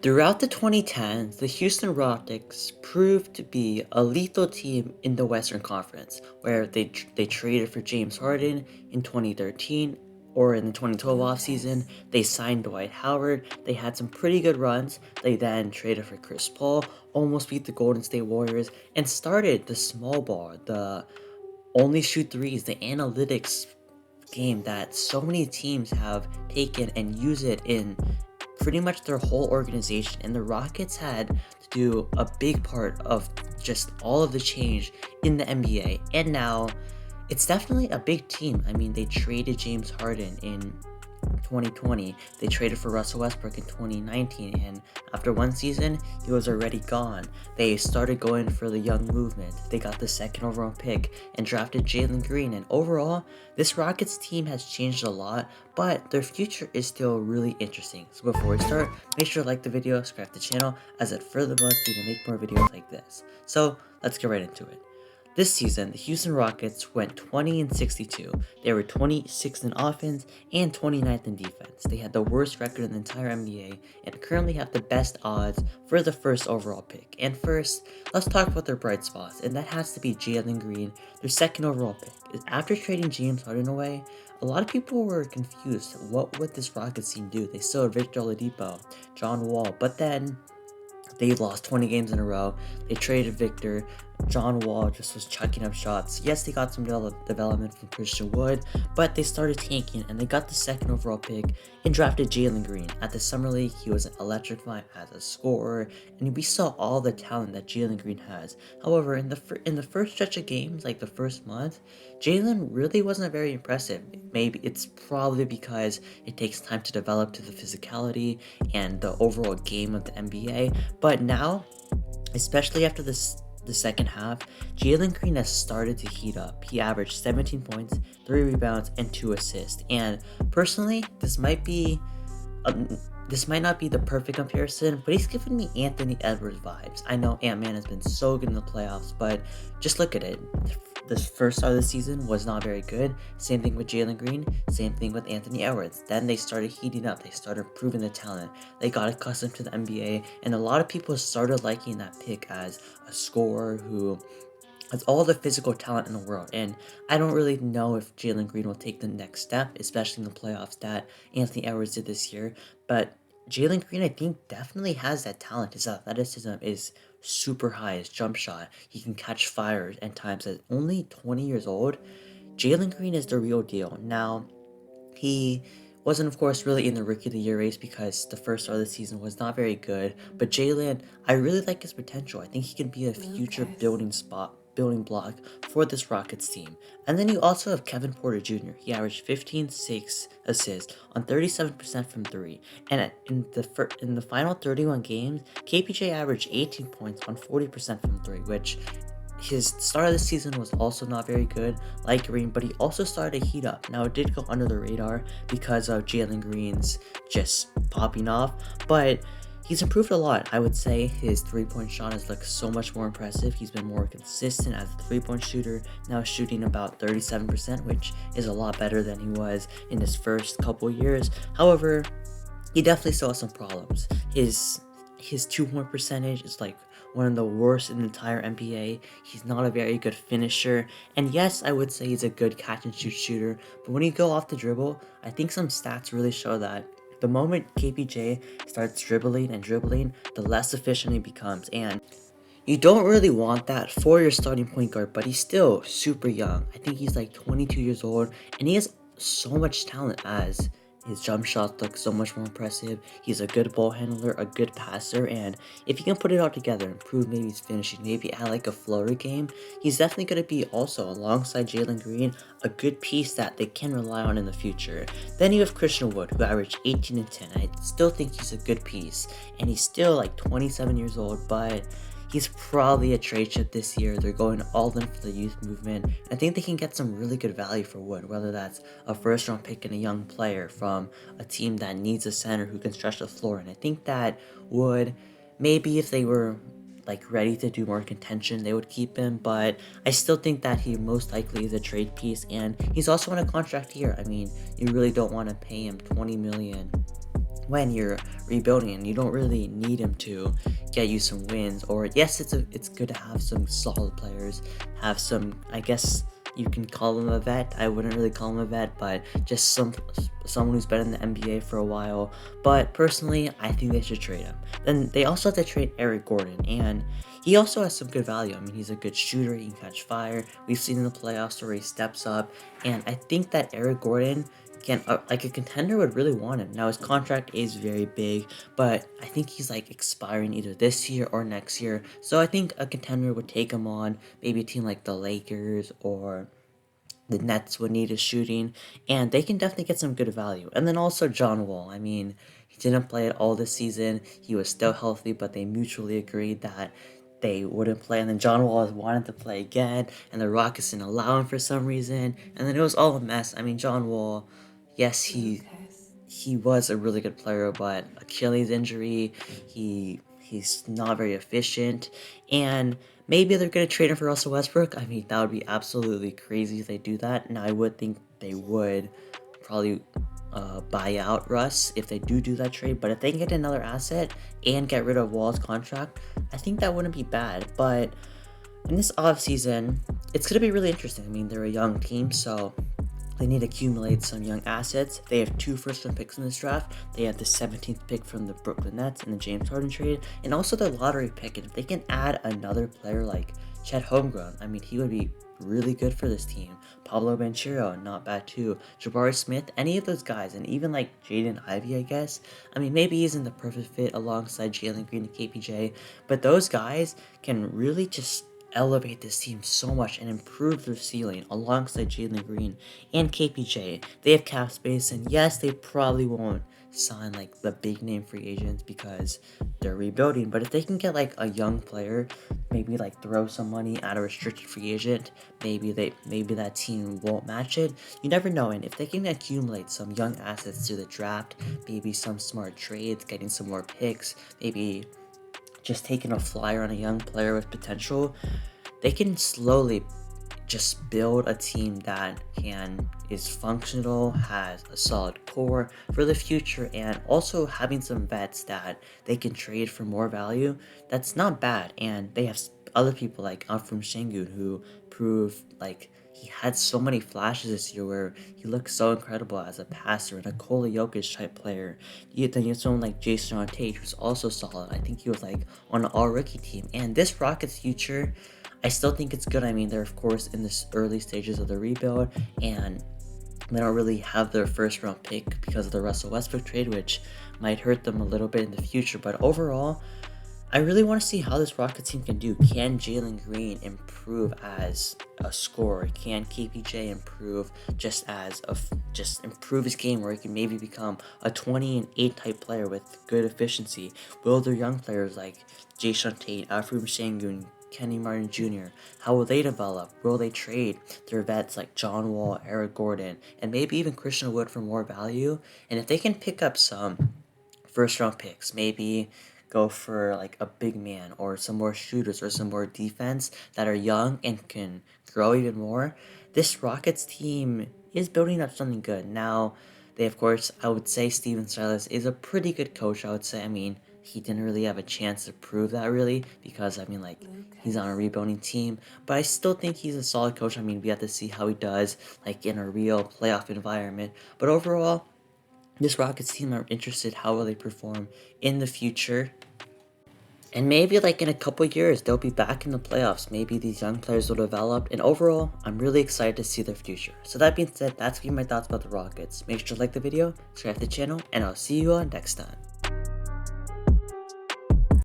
Throughout the 2010s, the Houston Rockets proved to be a lethal team in the Western Conference, where they traded for James Harden in 2013, or in the 2012 offseason. They signed Dwight Howard. They had some pretty good runs. They then traded for Chris Paul, almost beat the Golden State Warriors, and started the small ball, the only shoot threes, the analytics game that so many teams have taken and use it in pretty much their whole organization. And the Rockets had to do a big part of just all of the change in the NBA. And now it's definitely a big team. I mean, they traded James Harden in 2020. They traded for Russell Westbrook in 2019, and after one season, he was already gone. They started going for the young movement. They got the second overall pick and drafted Jaylen Green. And overall, this Rockets team has changed a lot, but their future is still really interesting. So before we start, make sure to like the video, subscribe to the channel, as it further motivates me to make more videos like this. So let's get right into it. This season, the Houston Rockets went 20-62. They were 26th in offense and 29th in defense. They had the worst record in the entire NBA and currently have the best odds for the first overall pick. And first, let's talk about their bright spots, and that has to be Jaylen Green, their second overall pick. After trading James Harden away, a lot of people were confused. What would this Rockets team do? They still had Victor Oladipo, John Wall, but then they lost 20 games in a row. They traded Victor. John Wall just was chucking up shots. Yes, they got some development from Christian Wood, but they started tanking and they got the second overall pick and drafted Jaylen Green. At the Summer League, he was electrifying as a scorer, and we saw all the talent that Jaylen Green has. However, in the first stretch of games, like the first month, Jaylen really wasn't very impressive. Maybe it's probably because it takes time to develop to the physicality and the overall game of the NBA. But now, especially after the second half, Jaylen Green has started to heat up. He averaged 17 points, 3 rebounds, and 2 assists. And personally, this might not be the perfect comparison, but he's giving me Anthony Edwards vibes. I know Ant-Man has been so good in the playoffs, but just look at it. The first start of the season was not very good. Same thing with Jaylen Green, same thing with Anthony Edwards. Then they started heating up, they started improving the talent. They got accustomed to the NBA, and a lot of people started liking that pick as a scorer who has all the physical talent in the world. And I don't really know if Jaylen Green will take the next step, especially in the playoffs that Anthony Edwards did this year. But Jaylen Green, I think, definitely has that talent. His athleticism is super high. His jump shot, he can catch fire at times. At only 20 years old, Jaylen Green is the real deal. Now, he wasn't, of course, really in the Rookie of the Year race because the first start of the season was not very good. But Jaylen, I really like his potential. I think he can be a future building block for this Rockets team. And then you also have Kevin Porter Jr. He averaged 15, 6 assists on 37% from 3. And in the final 31 games, KPJ averaged 18 points on 40% from 3, which his start of the season was also not very good, like Green, but he also started to heat up. Now, it did go under the radar because of Jaylen Green's just popping off, but he's improved a lot. I would say his three-point shot has looked so much more impressive. He's been more consistent as a three-point shooter, now shooting about 37%, which is a lot better than he was in his first couple years. However, he definitely still has some problems. His two-point percentage is like one of the worst in the entire NBA. He's not a very good finisher. And yes, I would say he's a good catch and shoot shooter, but when you go off the dribble, I think some stats really show that the moment KPJ starts dribbling and dribbling, the less efficient he becomes. And you don't really want that for your starting point guard, but he's still super young. I think he's like 22 years old, and he has so much talent as his jump shots look so much more impressive. He's a good ball handler, a good passer, and if he can put it all together, improve maybe his finishing, maybe add like a floater game, he's definitely going to be also, alongside Jaylen Green, a good piece that they can rely on in the future. Then you have Christian Wood, who averaged 18 and 10. I still think he's a good piece, and he's still like 27 years old, but he's probably a trade chip this year. They're going all in for the youth movement. I think they can get some really good value for Wood, whether that's a first round pick and a young player from a team that needs a center who can stretch the floor. And I think that Wood, maybe if they were like ready to do more contention, they would keep him, but I still think that he most likely is a trade piece, and he's also on a contract here. I mean, you really don't want to pay him $20 million when you're rebuilding and you don't really need him to get you some wins. Or yes, it's good to have some solid players, have some, I guess you can call him a vet. I wouldn't really call him a vet, but just someone who's been in the NBA for a while. But personally, I think they should trade him. Then they also have to trade Eric Gordon, and he also has some good value. I mean, he's a good shooter. He can catch fire. We've seen in the playoffs where he steps up, and I think that Eric Gordon can, like, a contender would really want him. Now his contract is very big, but I think he's like expiring either this year or next year. So I think a contender would take him on. Maybe a team like the Lakers or the Nets would need his shooting, and they can definitely get some good value. And then also John Wall. I mean, he didn't play it all this season. He was still healthy, but they mutually agreed that they wouldn't play. And then John Wall wanted to play again, and the Rockets didn't allow him for some reason. And then it was all a mess. I mean, John Wall, yes, he was a really good player, but Achilles injury, he's not very efficient, and maybe they're gonna trade him for Russell Westbrook. I mean, that would be absolutely crazy if they do that. And I would think they would probably buy out Russ if they do that trade. But if they can get another asset and get rid of Wall's contract, I think that wouldn't be bad. But in this offseason, it's gonna be really interesting. I mean, they're a young team, so they need to accumulate some young assets. They have 2 first-round picks in this draft. They have the 17th pick from the Brooklyn Nets in the James Harden trade, and also the lottery pick. And if they can add another player like Chet Holmgren, I mean, he would be really good for this team. Pablo Banchero, not bad too. Jabari Smith, any of those guys, and even like Jaden Ivey, I guess. I mean, maybe he's in the perfect fit alongside Jaylen Green and KPJ, but those guys can really just elevate this team so much and improve their ceiling alongside Jaylen Green and KPJ. They have cap space, and yes, they probably won't sign like the big name free agents because they're rebuilding. But if they can get like a young player, maybe like throw some money at a restricted free agent, maybe that team won't match it. You never know. And if they can accumulate some young assets through the draft, maybe some smart trades, getting some more picks, maybe just taking a flyer on a young player with potential, they can slowly just build a team that is functional, has a solid core for the future, and also having some vets that they can trade for more value. That's not bad. And they have other people like Anfrum Şengün, who prove like he had so many flashes this year where he looked so incredible as a passer and a Nikola Jokic type player. Then you have someone like Jason Tate, who's also solid. I think he was like on an all-rookie team. And this Rockets future, I still think it's good. I mean, they're of course in the early stages of the rebuild, and they don't really have their first round pick because of the Russell Westbrook trade, which might hurt them a little bit in the future. But overall, I really want to see how this Rockets team can do. Can Jaylen Green improve as a scorer? Can KPJ improve just improve his game where he can maybe become a 20-8 type player with good efficiency? Will their young players like Jason Tate, Anfrum Şengün, Kenny Martin Jr., how will they develop? Will they trade their vets like John Wall, Eric Gordon, and maybe even Christian Wood for more value? And if they can pick up some first round picks, maybe go for like a big man or some more shooters or some more defense that are young and can grow even more, this Rockets team is building up something good. Now, they, of course, I would say Steven Silas is a pretty good coach, I would say. I mean, he didn't really have a chance to prove that really because, I mean, like, he's on a rebuilding team. But I still think he's a solid coach. I mean, we have to see how he does, like, in a real playoff environment. But overall, this Rockets team, I'm interested how will they perform in the future. And maybe like in a couple years, they'll be back in the playoffs. Maybe these young players will develop. And overall, I'm really excited to see their future. So that being said, that's been my thoughts about the Rockets. Make sure to like the video, subscribe to the channel, and I'll see you all next time.